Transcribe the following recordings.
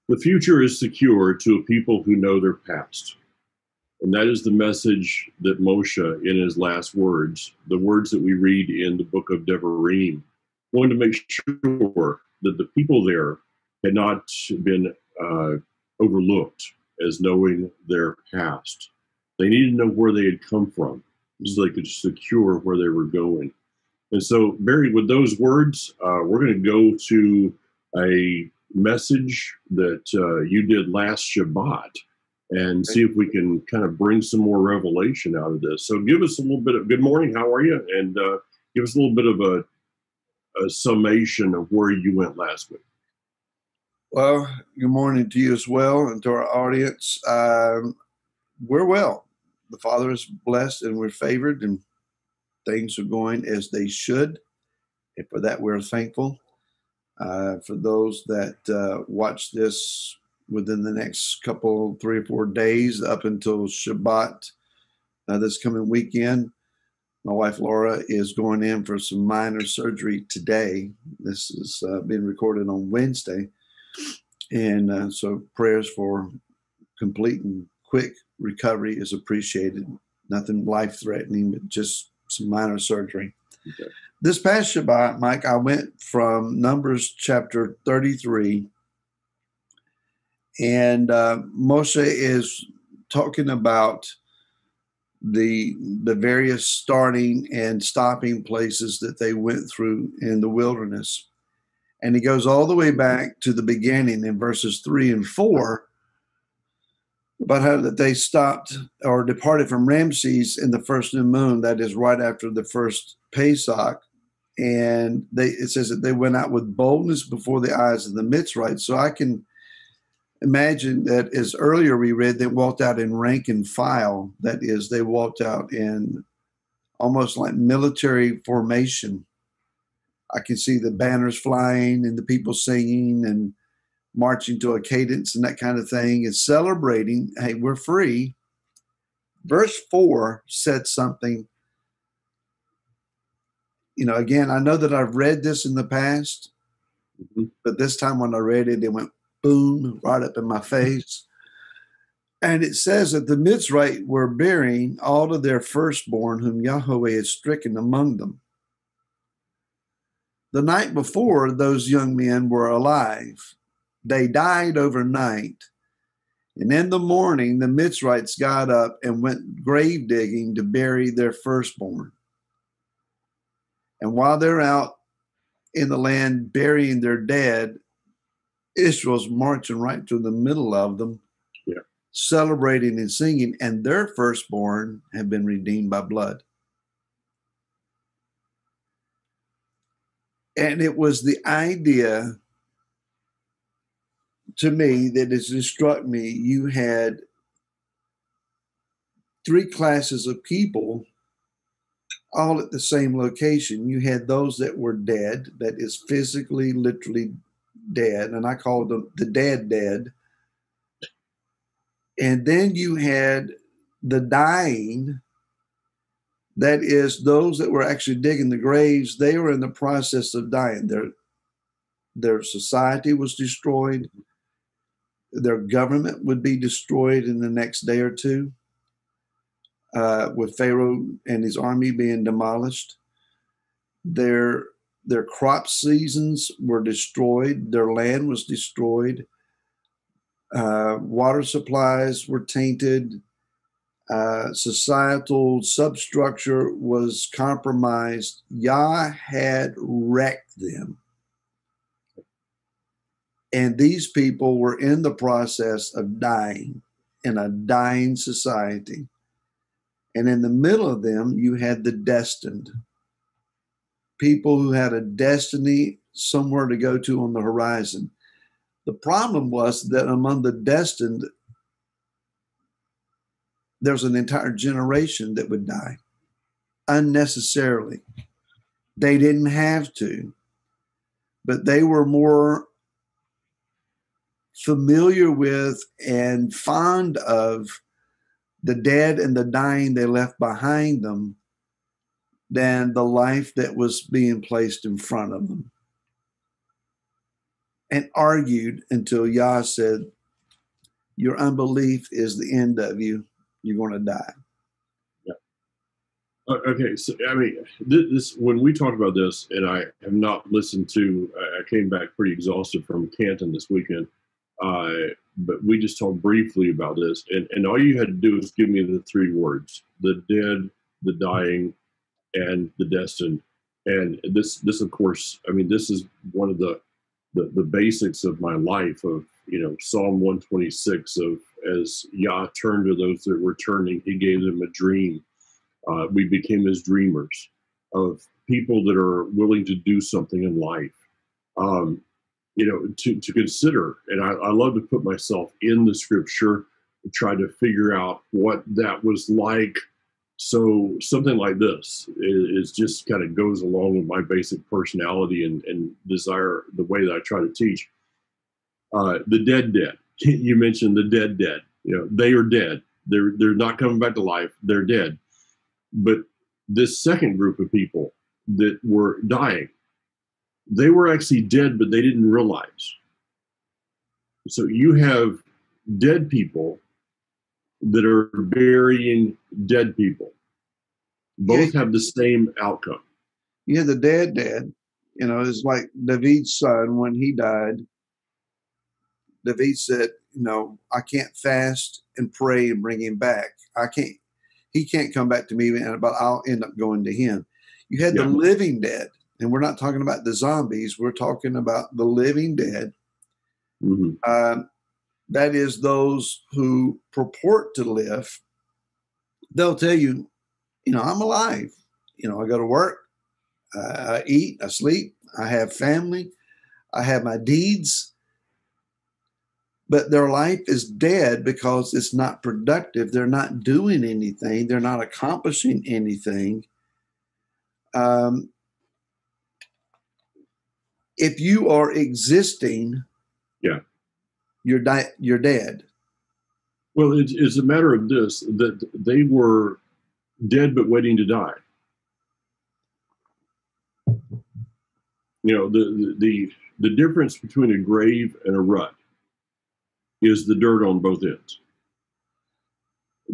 The future is secure to a people who know their past. And that is the message that Moshe, in his last words, the words that we read in the book of Devarim, wanted to make sure that the people there had not been overlooked as knowing their past. They needed to know where they had come from so they could secure where they were going. And so, Barry, with those words, we're going to go to a message that you did last Shabbat and see if we can kind of bring some more revelation out of this. So give us a little bit of good morning. How are you? And give us a little bit of a summation of where you went last week. Well, good morning to you as well and to our audience. We're well. The Father is blessed and we're favored and things are going as they should. And for that, we're thankful. For those that watch this within the next couple, 3 or 4 days up until Shabbat this coming weekend, my wife Laura is going in for some minor surgery today. This is being recorded on Wednesday. And so prayers for complete and quick recovery is appreciated. Nothing life-threatening, but just some minor surgery. Okay. This past Shabbat, Mike, I went from Numbers chapter 33, and Moshe is talking about the various starting and stopping places that they went through in the wilderness. And he goes all the way back to the beginning in verses 3 and 4 about how that they stopped or departed from Ramses in the first new moon, that is right after the first Pesach. And it says that they went out with boldness before the eyes of the Mitzrites. So I can imagine that as earlier we read, they walked out in rank and file. That is, they walked out in almost like military formation. I can see the banners flying and the people singing and marching to a cadence and that kind of thing and celebrating. Hey, we're free. Verse 4 said something. You know, again, I know that I've read this in the past, but this time when I read it, it went boom, right up in my face. And it says that the Mitzrite were burying all of their firstborn whom Yahweh had stricken among them. The night before, those young men were alive. They died overnight. And in the morning, the Mitzrites got up and went grave digging to bury their firstborn. And while they're out in the land burying their dead, Israel's marching right through the middle of them, celebrating and singing, and their firstborn have been redeemed by blood. And it was the idea to me that has struck me. You had 3 classes of people all at the same location. You had those that were dead, that is physically, literally dead, and I call them the dead. And then you had the dying, that is those that were actually digging the graves. They were in the process of dying. Their society was destroyed. Their government would be destroyed in the next day or two. With Pharaoh and his army being demolished. Their crop seasons were destroyed. Their land was destroyed. Water supplies were tainted. Societal substructure was compromised. Yah had wrecked them. And these people were in the process of dying in a dying society. And in the middle of them, you had the destined. People who had a destiny somewhere to go to on the horizon. The problem was that among the destined, there's an entire generation that would die unnecessarily. They didn't have to, but they were more familiar with and fond of the dead and the dying they left behind them than the life that was being placed in front of them. and argued until Yah said, your unbelief is the end of you. You're going to die. Okay, so I mean, this when we talk about this, and I have not listened to. I came back pretty exhausted from Canton this weekend, uh, but we just talked briefly about this, and all you had to do is give me the three words: the dead, the dying, and the destined. And this of course, I mean, this is one of the basics of my life. Of Psalm 126 of as Yah turned to those that were turning, He gave them a dream. We became his dreamers of people that are willing to do something in life. Um, to consider, and I love to put myself in the scripture and try to figure out what that was like. So something like this is just kind of goes along with my basic personality and desire, the way that I try to teach. The dead. You mentioned the dead. They are dead. They're not coming back to life. They're dead. But this second group of people that were dying, they were actually dead, but they didn't realize. So you have dead people that are burying dead people. Both have the same outcome. Yeah, the dead. It's like David's son when he died. David said, I can't fast and pray and bring him back. He can't come back to me, but I'll end up going to him. You had the living dead, and we're not talking about the zombies. We're talking about the living dead. Mm-hmm. That is those who purport to live. They'll tell you, I'm alive. I go to work, I eat, I sleep, I have family, I have my deeds. But their life is dead because it's not productive. They're not doing anything. They're not accomplishing anything. If you are existing, you're dead. Well, it's a matter of this, that they were dead but waiting to die. The difference between a grave and a rut is the dirt on both ends.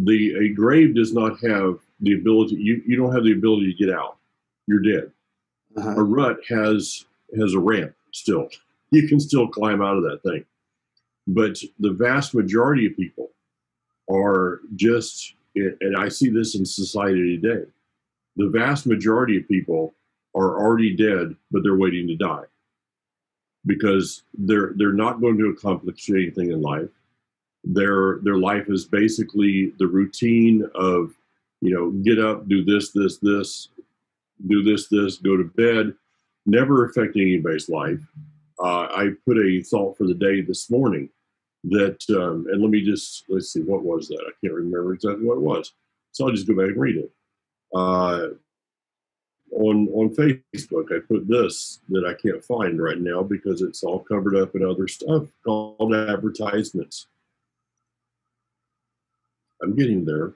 A grave does not have the ability. You don't have the ability to get out. You're dead. A rut has a ramp still. You can still climb out of that thing. But the vast majority of people are just, and I see this in society today, the vast majority of people are already dead, but they're waiting to die because they're not going to accomplish anything in life. Their life is basically the routine of, get up, do this, do this, go to bed, never affecting anybody's life. I put a thought for the day this morning that, and let's see, what was that? I can't remember exactly what it was. So I'll just go back and read it. On Facebook, I put this that I can't find right now because it's all covered up in other stuff called advertisements. I'm getting there.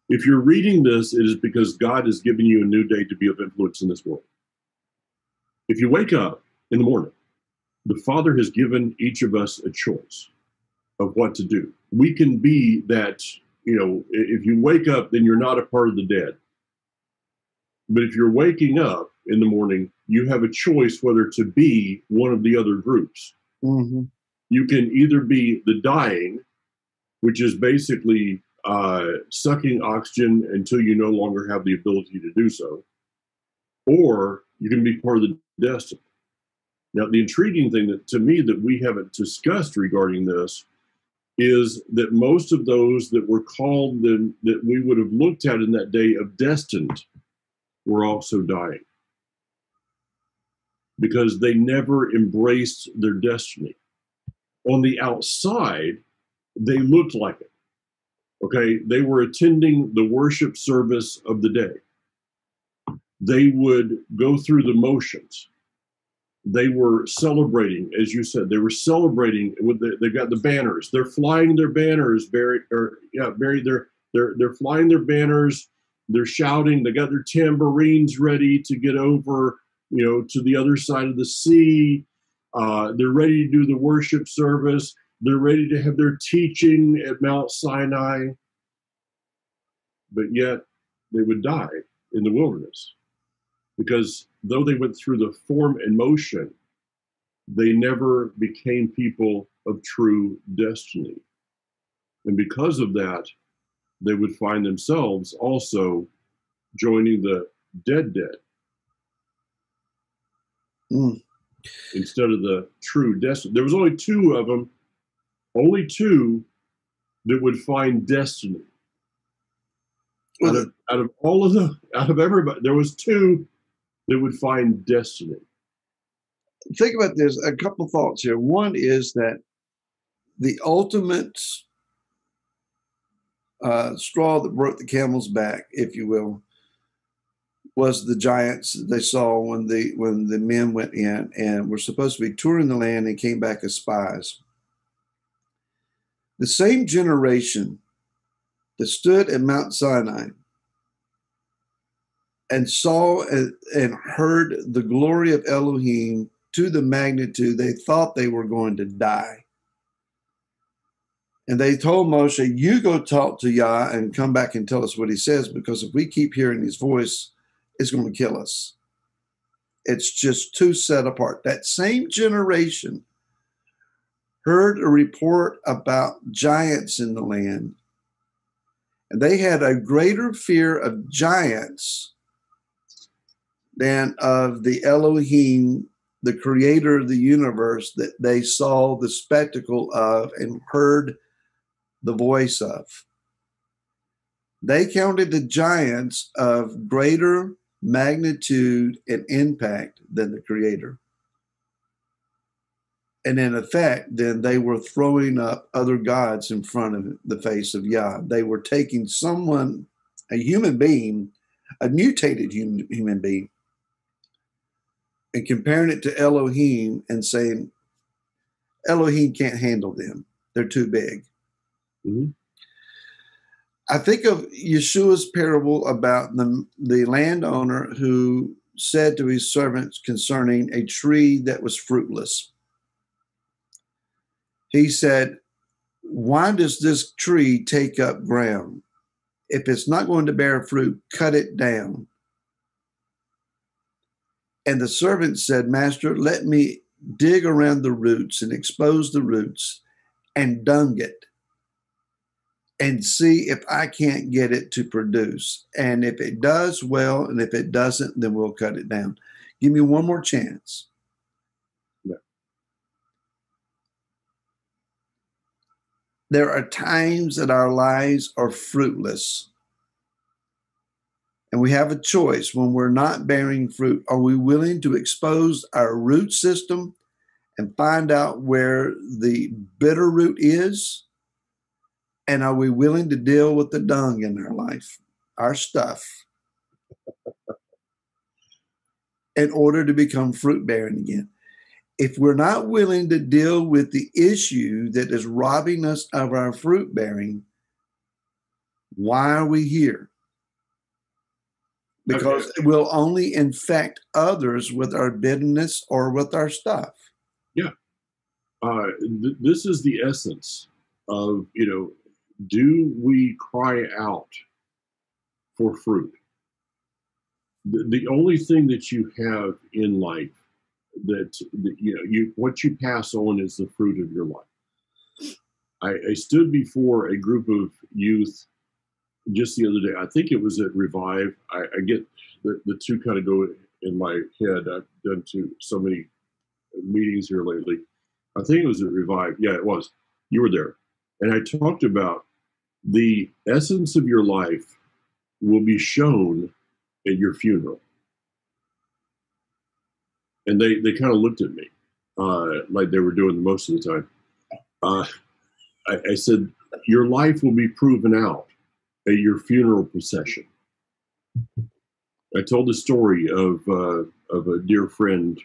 If you're reading this, it is because God has given you a new day to be of influence in this world. If you wake up in the morning, the Father has given each of us a choice of what to do. We can be that, if you wake up, then you're not a part of the dead. But if you're waking up in the morning, you have a choice whether to be one of the other groups. Mm-hmm. You can either be the dying, which is basically sucking oxygen until you no longer have the ability to do so, or you can be part of the destined. Now, the intriguing thing that to me that we haven't discussed regarding this is that most of those that were called that we would have looked at in that day of destined were also dying because they never embraced their destiny. On the outside, they looked like it. Okay, they were attending the worship service of the day. They would go through the motions. They were celebrating, as you said. They were celebrating with they've got the banners. They're flying their banners, Barry. They're flying their banners. They're shouting. They got their tambourines ready to get over, to the other side of the sea. They're ready to do the worship service. They're ready to have their teaching at Mount Sinai. But yet they would die in the wilderness because though they went through the form and motion, they never became people of true destiny. And because of that, they would find themselves also joining the dead instead of the true destiny. There was only two of them, only two that would find destiny. Out of all of them, out of everybody, there was two that would find destiny. Think about this, a couple thoughts here. One is that the ultimate straw that broke the camel's back, if you will, was the giants they saw when the men went in and were supposed to be touring the land and came back as spies. The same generation that stood at Mount Sinai and saw and heard the glory of Elohim to the magnitude they thought they were going to die. And they told Moshe, you go talk to Yah and come back and tell us what he says, because if we keep hearing his voice, it's going to kill us. It's just too set apart. That same generation heard a report about giants in the land, and they had a greater fear of giants than of the Elohim, the creator of the universe, that they saw the spectacle of and heard the voice of. They counted the giants of greater magnitude and impact than the creator. And in effect, then they were throwing up other gods in front of the face of Yah. They were taking someone, a human being, a mutated human being, and comparing it to Elohim and saying, Elohim can't handle them. They're too big. Mm-hmm. I think of Yeshua's parable about the landowner who said to his servants concerning a tree that was fruitless. He said, why does this tree take up ground? If it's not going to bear fruit, cut it down. And the servant said, Master, let me dig around the roots and expose the roots and dung it and see if I can't get it to produce. And if it does, well, and if it doesn't, then we'll cut it down. Give me one more chance. Yeah. There are times that our lives are fruitless. And we have a choice when we're not bearing fruit. Are we willing to expose our root system and find out where the bitter root is? And are we willing to deal with the dung in our life, our stuff, in order to become fruit bearing again? If we're not willing to deal with the issue that is robbing us of our fruit bearing, why are we here? Because it will only infect others with our bitterness or with our stuff. Yeah. This is the essence of, do we cry out for fruit? The only thing that you have in life that what you pass on is the fruit of your life. I stood before a group of youth just the other day. I think it was at Revive. I get the two kind of go in my head. I've done so many meetings here lately. I think it was at Revive. Yeah, it was. You were there. And I talked about the essence of your life will be shown at your funeral. And they kind of looked at me like they were doing most of the time. I said, your life will be proven out at your funeral procession. I told the story of a dear friend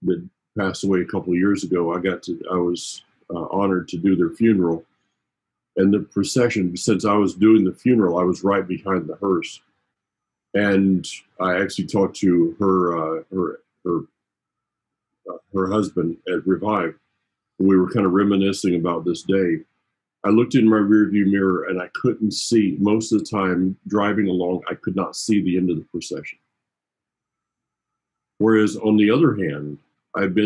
that passed away a couple of years ago. I was honored to do their funeral, and the procession. Since I was doing the funeral, I was right behind the hearse, and I actually talked to her her husband at Revive. We were kind of reminiscing about this day. I looked in my rearview mirror and I couldn't see, most of the time driving along, I could not see the end of the procession. Whereas on the other hand, I've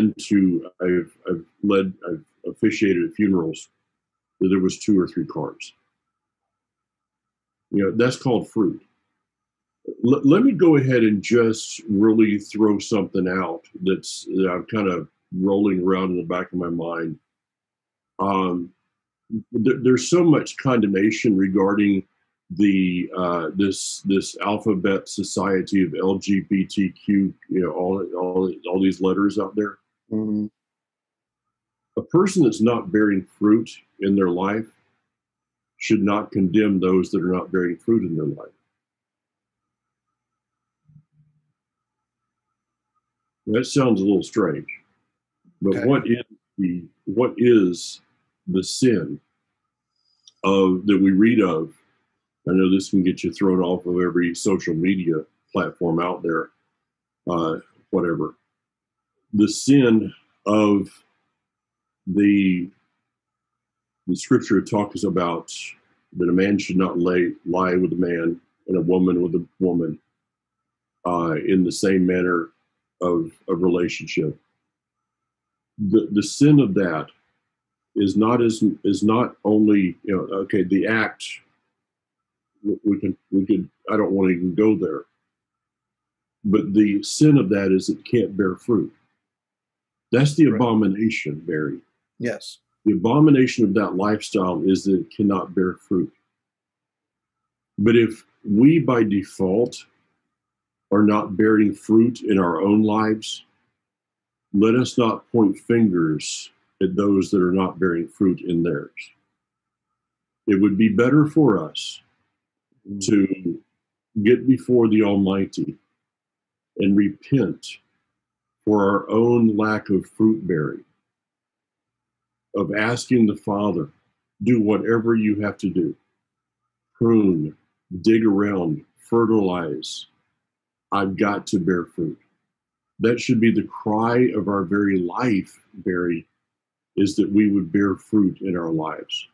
officiated at funerals where there was 2 or 3 cars. That's called fruit. Let me go ahead and just really throw something out that I'm kind of rolling around in the back of my mind. There's so much condemnation regarding this alphabet society of LGBTQ, all these letters out there. Mm-hmm. A person that's not bearing fruit in their life should not condemn those that are not bearing fruit in their life. That sounds a little strange, but Okay. what is the sin that we read of? I know this can get you thrown off of every social media platform out there, whatever. The sin of the scripture talks about that a man should not lie with a man and a woman with a woman in the same manner of relationship. The sin of that is not only the act. We could I don't want to even go there, but the sin of that is it can't bear fruit. That's the abomination, Barry. Yes. The abomination of that lifestyle is that it cannot bear fruit. But if we by default are not bearing fruit in our own lives, let us not point fingers at those that are not bearing fruit in theirs. It would be better for us to get before the Almighty and repent for our own lack of fruit bearing, of asking the Father, do whatever you have to do. Prune, dig around, fertilize. I've got to bear fruit. That should be the cry of our very life, Barry, is that we would bear fruit in our lives.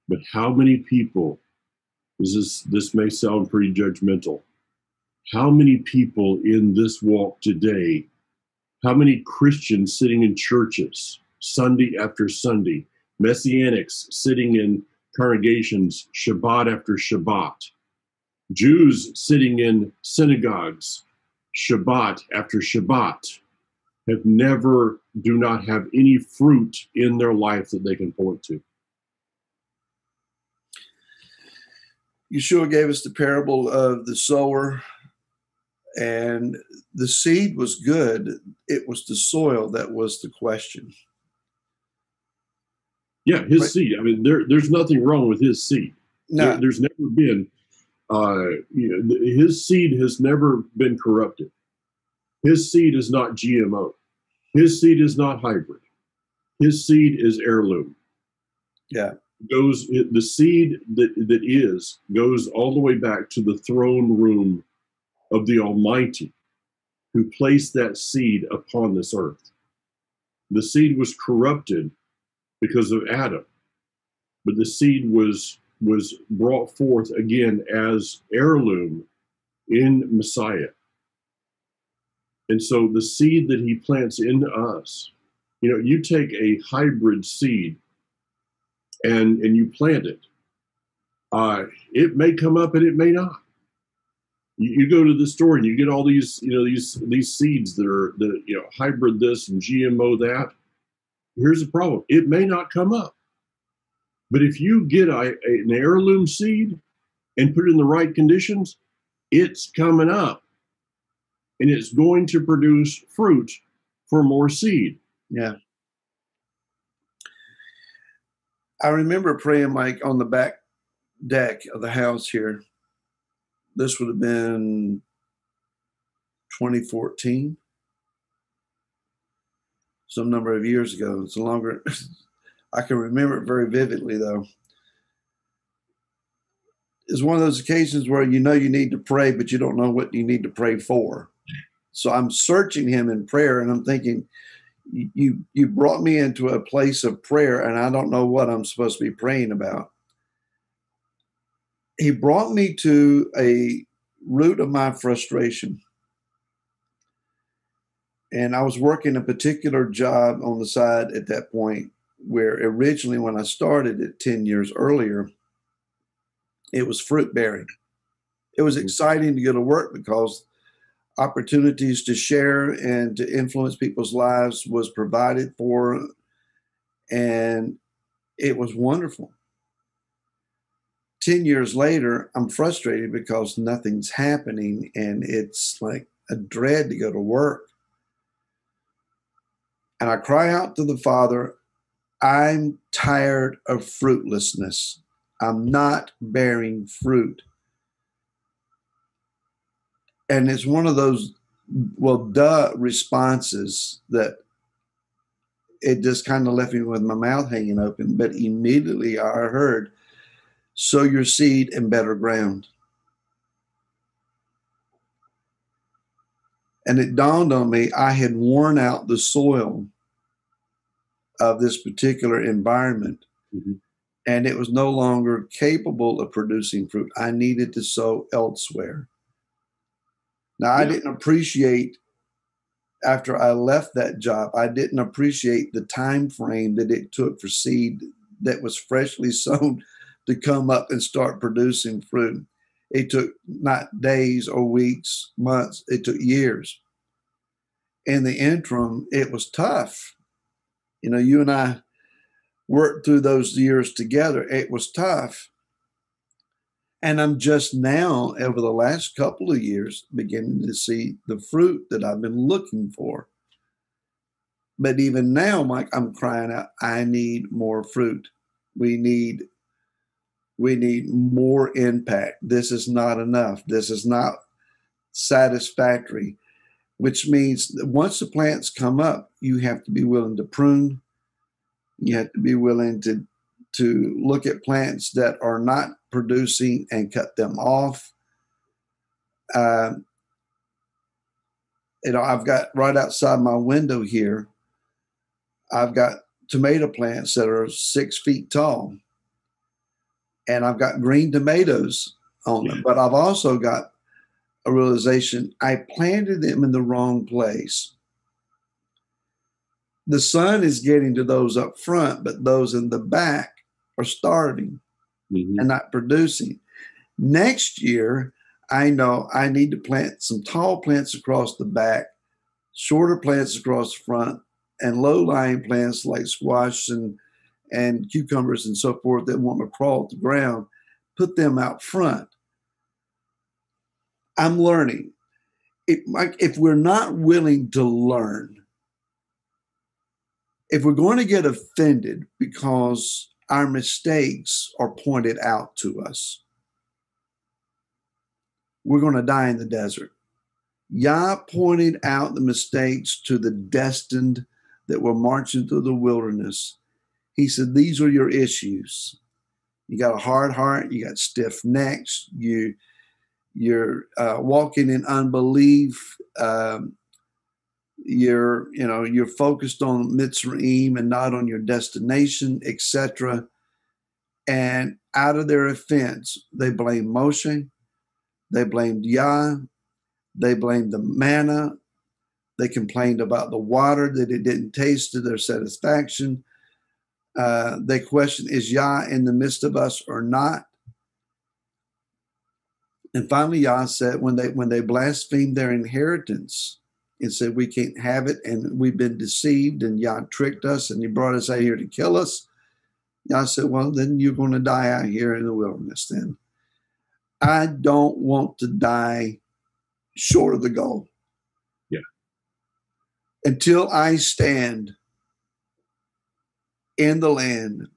But how many people, this may sound pretty judgmental, how many people in this walk today, how many Christians sitting in churches Sunday after Sunday, Messianics sitting in congregations Shabbat after Shabbat, Jews sitting in synagogues Shabbat after Shabbat, do not have any fruit in their life that they can point to. Yeshua gave us the parable of the sower, and the seed was good. It was the soil that was the question. Yeah, his seed. I mean, there's nothing wrong with his seed. No. There's never been, his seed has never been corrupted. His seed is not GMO. His seed is not hybrid. His seed is heirloom. Yeah. The seed that goes all the way back to the throne room of the Almighty, who placed that seed upon this earth. The seed was corrupted because of Adam, but the seed was brought forth again as heirloom in Messiah. And so the seed that he plants into us, you take a hybrid seed and you plant it. It may come up and it may not. You go to the store and you get all these seeds that are hybrid this and GMO that. Here's the problem: it may not come up. But if you get an heirloom seed and put it in the right conditions, it's coming up, and it's going to produce fruit for more seed. Yeah. I remember praying like on the back deck of the house here. This would have been 2014, some number of years ago. It's longer. I can remember it very vividly, though. It's one of those occasions where you need to pray, but you don't know what you need to pray for. So I'm searching him in prayer, and I'm thinking, You brought me into a place of prayer, and I don't know what I'm supposed to be praying about. He brought me to a root of my frustration. And I was working a particular job on the side at that point where originally, when I started it 10 years earlier, it was fruit bearing. It was exciting to go to work because opportunities to share and to influence people's lives was provided for, and it was wonderful. 10 years later, I'm frustrated because nothing's happening, and it's like a dread to go to work. And I cry out to the Father, I'm tired of fruitlessness. I'm not bearing fruit. And it's one of those, well, duh responses that it just kind of left me with my mouth hanging open. But immediately I heard, sow your seed in better ground. And it dawned on me, I had worn out the soil of this particular environment. Mm-hmm. And it was no longer capable of producing fruit. I needed to sow elsewhere. Now, I didn't appreciate, after I left that job, I didn't appreciate the time frame that it took for seed that was freshly sown to come up and start producing fruit. It took not days or weeks, months, it took years. In the interim, it was tough. You know, you and I worked through those years together. It was tough. And I'm just now, over the last couple of years, beginning to see the fruit that I've been looking for. But even now, Mike, I'm crying out, I need more fruit. We need more impact. This is not enough. This is not satisfactory, which means that once the plants come up, you have to be willing to prune. You have to be willing to look at plants that are not producing and cut them off. I've got right outside my window here, I've got tomato plants that are 6 feet tall, and I've got green tomatoes on them. But I've also got a realization, I planted them in the wrong place. The sun is getting to those up front, but those in the back are starving and not producing. Next year, I know I need to plant some tall plants across the back, shorter plants across the front, and low-lying plants like squash and cucumbers and so forth that want to crawl to the ground, put them out front. I'm learning. If we're not willing to learn, if we're going to get offended because our mistakes are pointed out to us, we're going to die in the desert. Yah pointed out the mistakes to the destined that were marching through the wilderness. He said, these are your issues. You got a hard heart. You got stiff necks. You're walking in unbelief. You're focused on Mitzrayim and not on your destination, etc. And out of their offense, they blamed Moshe. They blamed Yah. They blamed the manna. They complained about the water, that it didn't taste to their satisfaction. They questioned, is Yah in the midst of us or not? And finally, Yah said, when they blasphemed their inheritance and said, we can't have it, and we've been deceived, and Yah tricked us, and he brought us out here to kill us. Yah said, well, then you're going to die out here in the wilderness then. I don't want to die short of the goal. Yeah. Until I stand in the land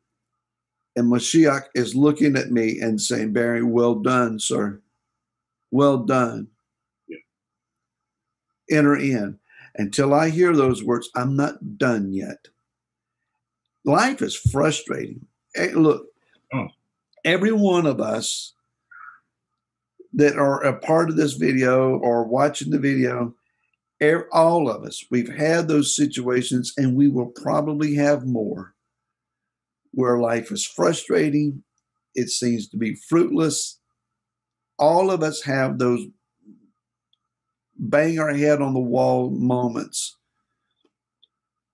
and Mashiach is looking at me and saying, Barry, well done, sir. Well done. Yeah. Enter in. Until I hear those words, I'm not done yet. Life is frustrating. Hey, look, every one of us that are a part of this video or watching the video, All of us, we've had those situations, and we will probably have more where life is frustrating. It seems to be fruitless. All of us have those bang our head on the wall moments,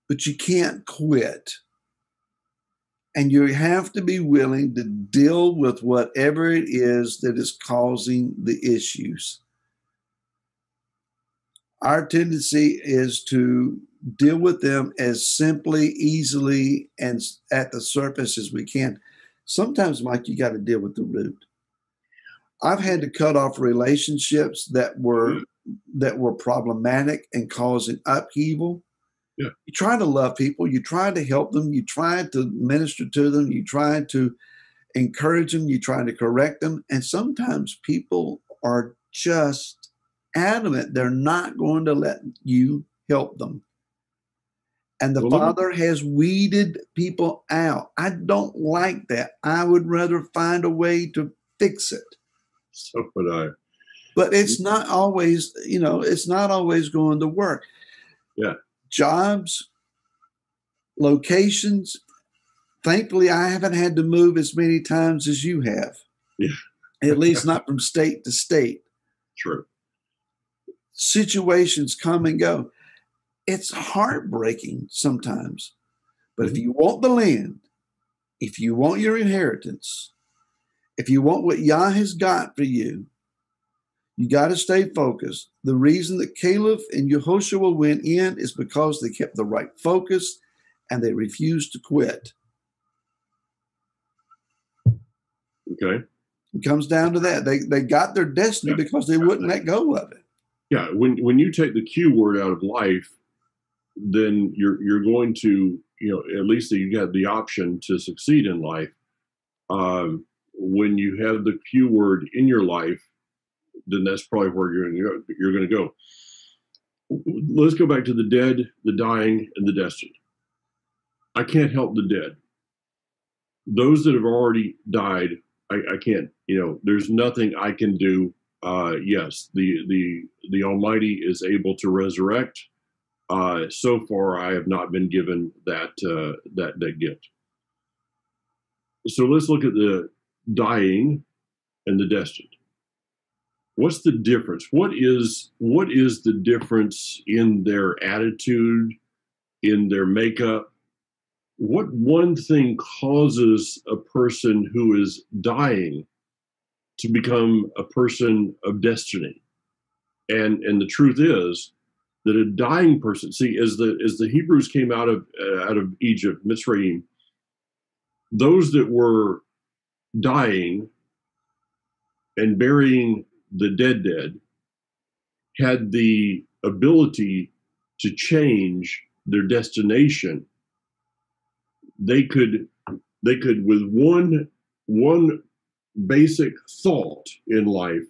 but you can't quit. And you have to be willing to deal with whatever it is that is causing the issues. Our tendency is to deal with them as simply, easily, and at the surface as we can. Sometimes, Mike, you got to deal with the root. I've had to cut off relationships that were problematic and causing upheaval. Yeah. You try to love people, you try to help them, you try to minister to them, you try to encourage them, you try to correct them, and sometimes people are just adamant they're not going to let you help them. And the Father has weeded people out. I don't like that. I would rather find a way to fix it. So would I. But it's not always, it's not always going to work. Yeah. Jobs, locations. Thankfully, I haven't had to move as many times as you have. Yeah. At least not from state to state. True. Situations come and go. It's heartbreaking sometimes. But if you want the land, if you want your inheritance, if you want what Yah has got for you, you got to stay focused. The reason that Caleb and Yehoshua went in is because they kept the right focus and they refused to quit. Okay. It comes down to that. They got their destiny because they wouldn't let go of it. Yeah. When you take the Q word out of life, then you're going to, at least you have the option to succeed in life. When you have the Q word in your life, then that's probably where you're going to go. Let's go back to the dead, the dying, and the destined. I can't help the dead. Those that have already died, I can't. There's nothing I can do. Yes, the Almighty is able to resurrect. So far, I have not been given that gift. So let's look at the dying and the destined. What's the difference? What is the difference in their attitude, in their makeup? What one thing causes a person who is dying to become a person of destiny? And the truth is that a dying person, see, as the Hebrews came out of Egypt, Mitzrayim, those that were dying and burying the dead had the ability to change their destination. They could with one basic thought in life,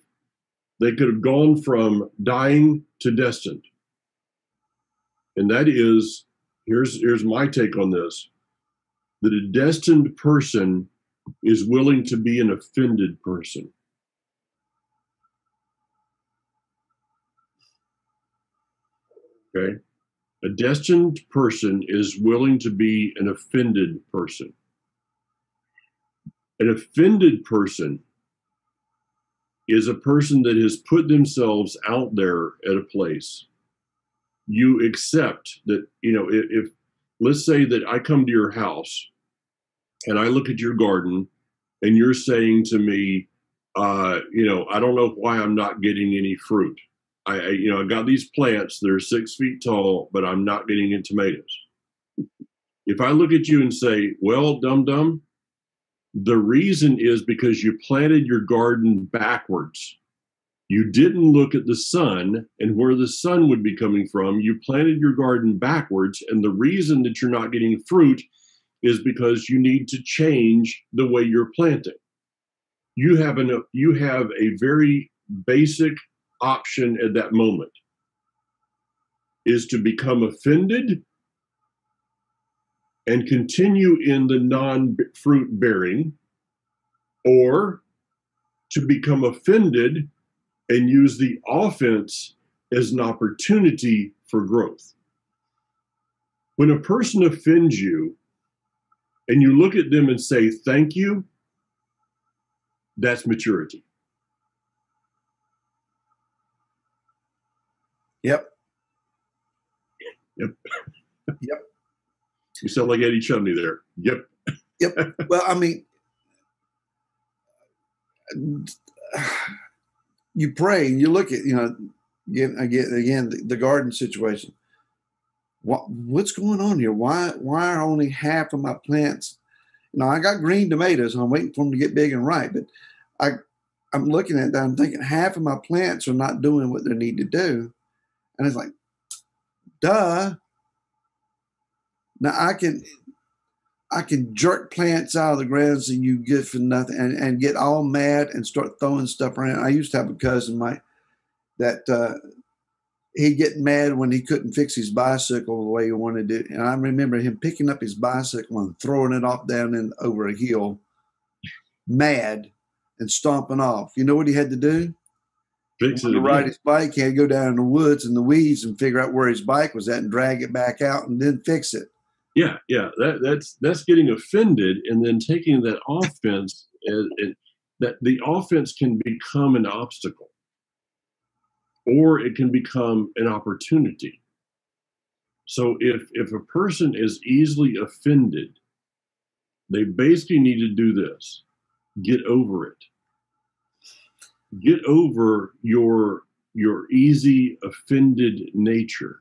they could have gone from dying to destined. And that is, here's my take on this, that a destined person is willing to be an offended person. Okay? A destined person is willing to be an offended person. An offended person is a person that has put themselves out there at a place. You accept that, if let's say that I come to your house and I look at your garden and you're saying to me, I don't know why I'm not getting any fruit. I got these plants that are 6 feet tall, but I'm not getting any tomatoes. If I look at you and say, well, dum-dum, the reason is because you planted your garden backwards. You didn't look at the sun and where the sun would be coming from. You planted your garden backwards, and the reason that you're not getting fruit is because you need to change the way you're planting. You have a very basic option at that moment, is to become offended and continue in the non-fruit bearing, or to become offended and use the offense as an opportunity for growth. When a person offends you and you look at them and say, thank you, that's maturity. Yep. Yep. Yep. You sound like Eddie Chumney there. Yep. Yep. Well, I mean, you pray and you look at, again, the garden situation. What's going on here? Why are only half of my plants? I got green tomatoes and I'm waiting for them to get big and ripe, but I'm looking at that. I'm thinking half of my plants are not doing what they need to do. And it's like, duh. Now I can jerk plants out of the ground so you get for nothing and get all mad and start throwing stuff around. I used to have a cousin, that he'd get mad when he couldn't fix his bicycle the way he wanted to. And I remember him picking up his bicycle and throwing it off down over a hill, mad and stomping off. You know what he had to do? Fix it to again. ride his bike, he had to go down in the woods and the weeds and figure out where his bike was at and drag it back out and then fix it. Yeah. That's getting offended and then taking that offense, and that the offense can become an obstacle, or it can become an opportunity. So if a person is easily offended, they basically need to do this: get over it. Get over your easy offended nature.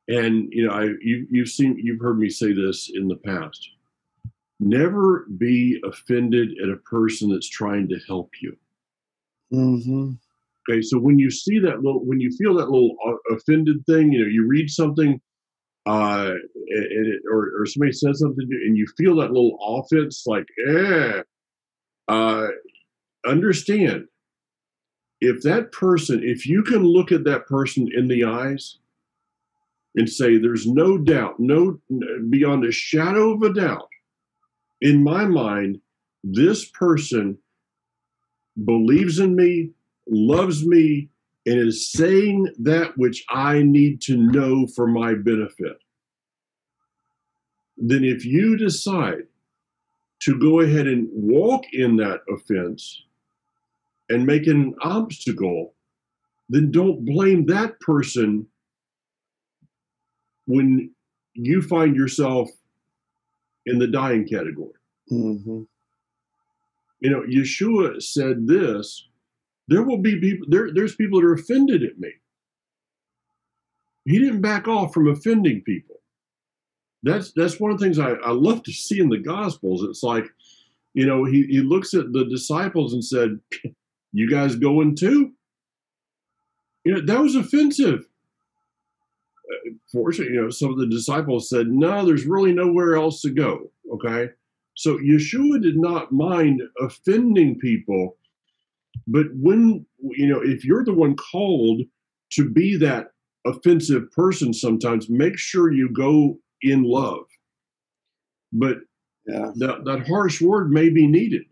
And you've heard me say this in the past. Never be offended at a person that's trying to help you. Mm-hmm. Okay, so when you feel that little offended thing, you read something, or somebody says something, and you feel that little offense, like, understand, if you can look at that person in the eyes and say, there's no doubt, beyond a shadow of a doubt, in my mind, this person believes in me, loves me, and is saying that which I need to know for my benefit, then if you decide to go ahead and walk in that offense and make it an obstacle, then don't blame that person when you find yourself in the dying category. Mm-hmm. Yeshua said this: there will be people, there's people that are offended at me. He didn't back off from offending people. That's one of the things I love to see in the Gospels. It's like, he looks at the disciples and said, you guys going too? That was offensive. Fortunately, some of the disciples said, no, there's really nowhere else to go. Okay. So Yeshua did not mind offending people, but if you're the one called to be that offensive person, sometimes make sure you go in love. But that harsh word may be needed.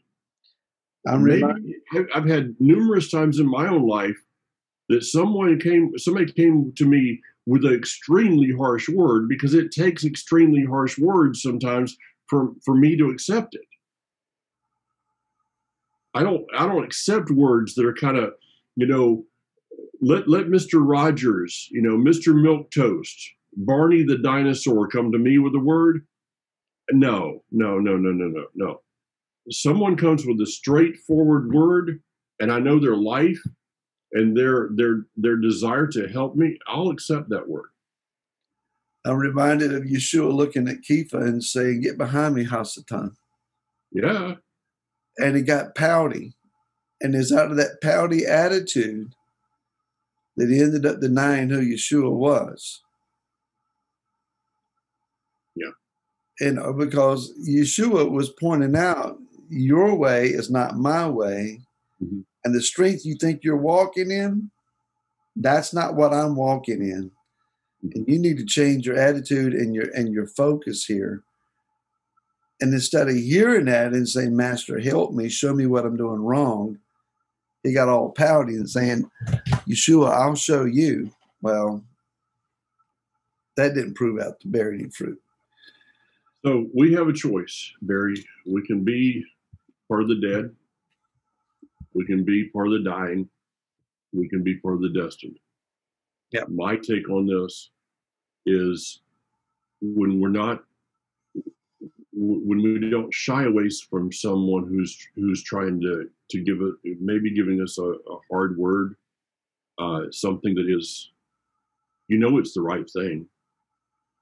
I've had numerous times in my own life that somebody came to me with an extremely harsh word, because it takes extremely harsh words sometimes for me to accept it. I don't accept words that are kind of, let Mr. Rogers, Mr. Milquetoast, Barney the dinosaur come to me with a word. No. Someone comes with a straightforward word, and I know their life and their desire to help me, I'll accept that word. I'm reminded of Yeshua looking at Kepha and saying, get behind me, Hasatan. Yeah. And he got pouty. And it's out of that pouty attitude that he ended up denying who Yeshua was. Yeah. And because Yeshua was pointing out, your way is not my way. Mm-hmm. And the strength you think you're walking in, that's not what I'm walking in. And you need to change your attitude and your focus here. And instead of hearing that and saying, Master, help me, show me what I'm doing wrong, he got all pouty and saying, Yeshua, I'll show you. Well, that didn't prove out to bear any fruit. So we have a choice, Barry. We can be part of the dead. We can be part of the dying. We can be part of the destined. Yeah. My take on this is when we don't shy away from someone who's trying to give it, maybe giving us a hard word, something that is, it's the right thing.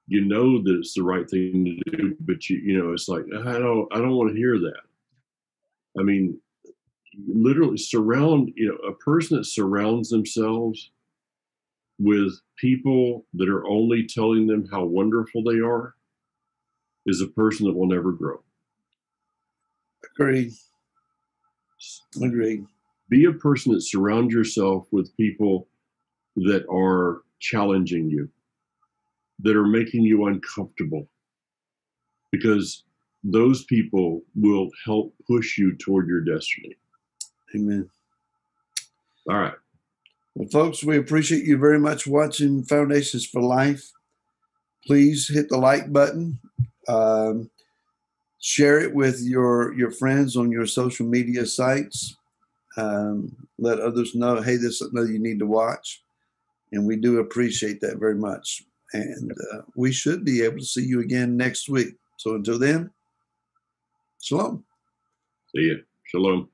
You know that it's the right thing to do, but it's like, I don't want to hear that. I mean, literally a person that surrounds themselves with people that are only telling them how wonderful they are is a person that will never grow. Agreed. Be a person that surrounds yourself with people that are challenging you, that are making you uncomfortable, because those people will help push you toward your destiny. Amen. All right. Well, folks, we appreciate you very much watching Foundations for Life. Please hit the like button. Share it with your friends on your social media sites. Let others know, hey, this is something you need to watch. And we do appreciate that very much. And we should be able to see you again next week. So until then, shalom. See you. Shalom.